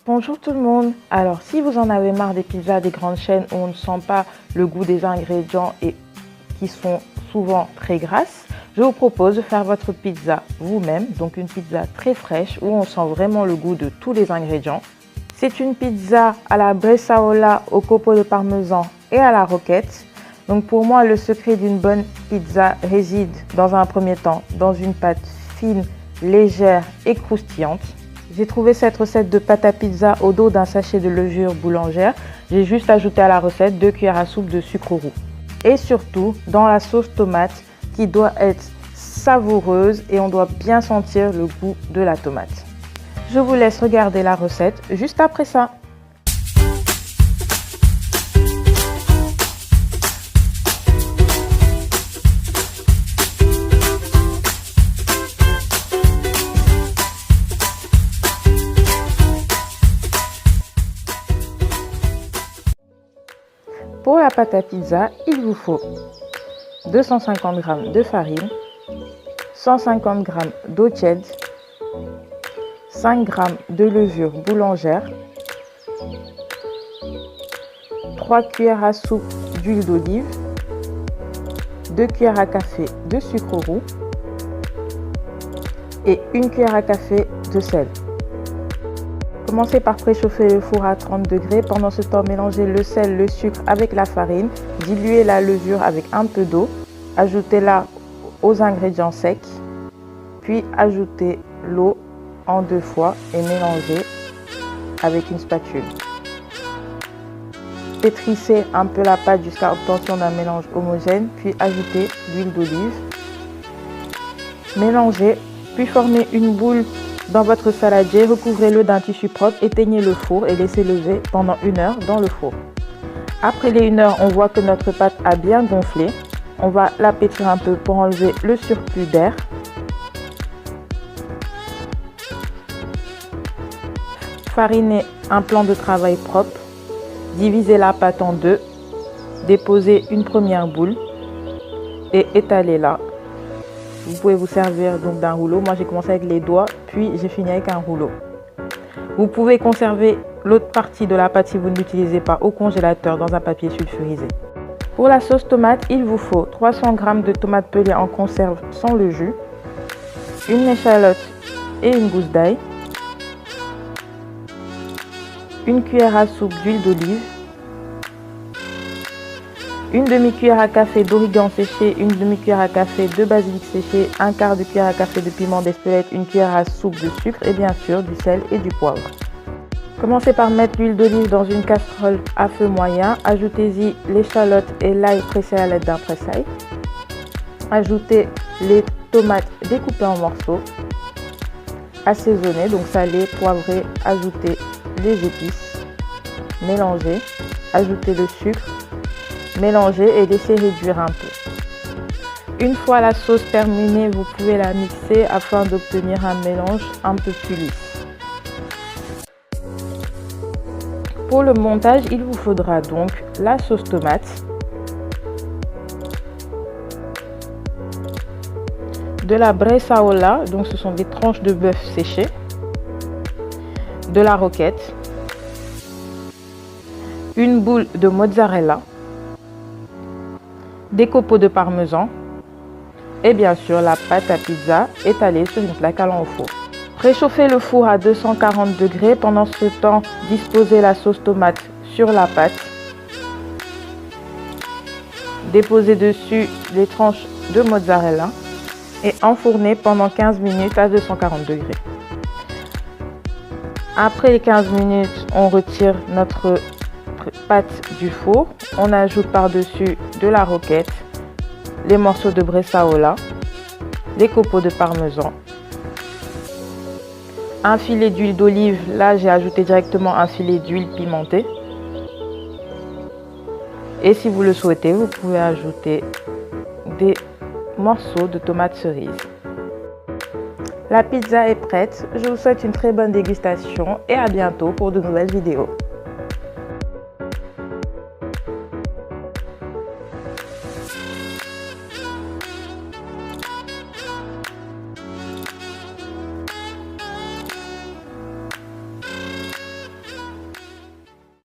Bonjour tout le monde. Alors si vous en avez marre des pizzas des grandes chaînes où on ne sent pas le goût des ingrédients et qui sont souvent très grasses, je vous propose de faire votre pizza vous-même, donc une pizza très fraîche où on sent vraiment le goût de tous les ingrédients. C'est une pizza à la bresaola, au copeaux de parmesan et à la roquette. Donc pour moi, le secret d'une bonne pizza réside dans un premier temps dans une pâte fine, légère et croustillante. J'ai trouvé cette recette de pâte à pizza au dos d'un sachet de levure boulangère. J'ai juste ajouté à la recette 2 cuillères à soupe de sucre roux. Et surtout dans la sauce tomate qui doit être savoureuse et on doit bien sentir le goût de la tomate. Je vous laisse regarder la recette juste après ça. Pour la pâte à pizza, il vous faut 250 g de farine, 150 g d'eau tiède, 5 g de levure boulangère, 3 cuillères à soupe d'huile d'olive, 2 cuillères à café de sucre roux et 1 cuillère à café de sel. Commencez par préchauffer le four à 30 degrés. Pendant ce temps, mélangez le sel, le sucre avec la farine. Diluez la levure avec un peu d'eau. Ajoutez-la aux ingrédients secs. Puis ajoutez l'eau en 2 fois et mélangez avec une spatule. Pétrissez un peu la pâte jusqu'à obtention d'un mélange homogène. Puis ajoutez l'huile d'olive. Mélangez, puis formez une boule dans votre saladier, recouvrez-le d'un tissu propre, éteignez le four et laissez lever pendant 1 heure dans le four. Après les 1 heure, on voit que notre pâte a bien gonflé. On va la pétrir un peu pour enlever le surplus d'air. Farinez un plan de travail propre. Divisez la pâte en deux. Déposez une première boule et étalez-la. Vous pouvez vous servir donc d'un rouleau. Moi, j'ai commencé avec les doigts, puis j'ai fini avec un rouleau. Vous pouvez conserver l'autre partie de la pâte si vous ne l'utilisez pas au congélateur dans un papier sulfurisé. Pour la sauce tomate, il vous faut 300 g de tomates pelées en conserve sans le jus, une échalote et une gousse d'ail, une cuillère à soupe d'huile d'olive, une demi-cuillère à café d'origan séché, une demi-cuillère à café de basilic séché, un quart de cuillère à café de piment d'Espelette, une cuillère à soupe de sucre et bien sûr du sel et du poivre. Commencez par mettre l'huile d'olive dans une casserole à feu moyen. Ajoutez-y l'échalote et l'ail pressé à l'aide d'un presse-ail. Ajoutez les tomates découpées en morceaux. Assaisonnez, donc salé, poivré. Ajoutez les épices. Mélangez. Ajoutez le sucre. Mélangez et laissez réduire un peu. Une fois la sauce terminée, vous pouvez la mixer afin d'obtenir un mélange un peu plus lisse. Pour le montage, il vous faudra donc la sauce tomate, de la bresaola, donc ce sont des tranches de bœuf séchées, de la roquette, une boule de mozzarella, des copeaux de parmesan et bien sûr la pâte à pizza étalée sur une plaque allant au four. Préchauffez le four à 240 degrés. Pendant ce temps, disposez la sauce tomate sur la pâte. Déposez dessus les tranches de mozzarella et enfournez pendant 15 minutes à 240 degrés. Après les 15 minutes, on retire notre pâte du four, on ajoute par-dessus de la roquette, les morceaux de bresaola, les copeaux de parmesan, un filet d'huile d'olive. Là, j'ai ajouté directement un filet d'huile pimentée. Et si vous le souhaitez, vous pouvez ajouter des morceaux de tomates cerises. La pizza est prête. Je vous souhaite une très bonne dégustation et à bientôt pour de nouvelles vidéos.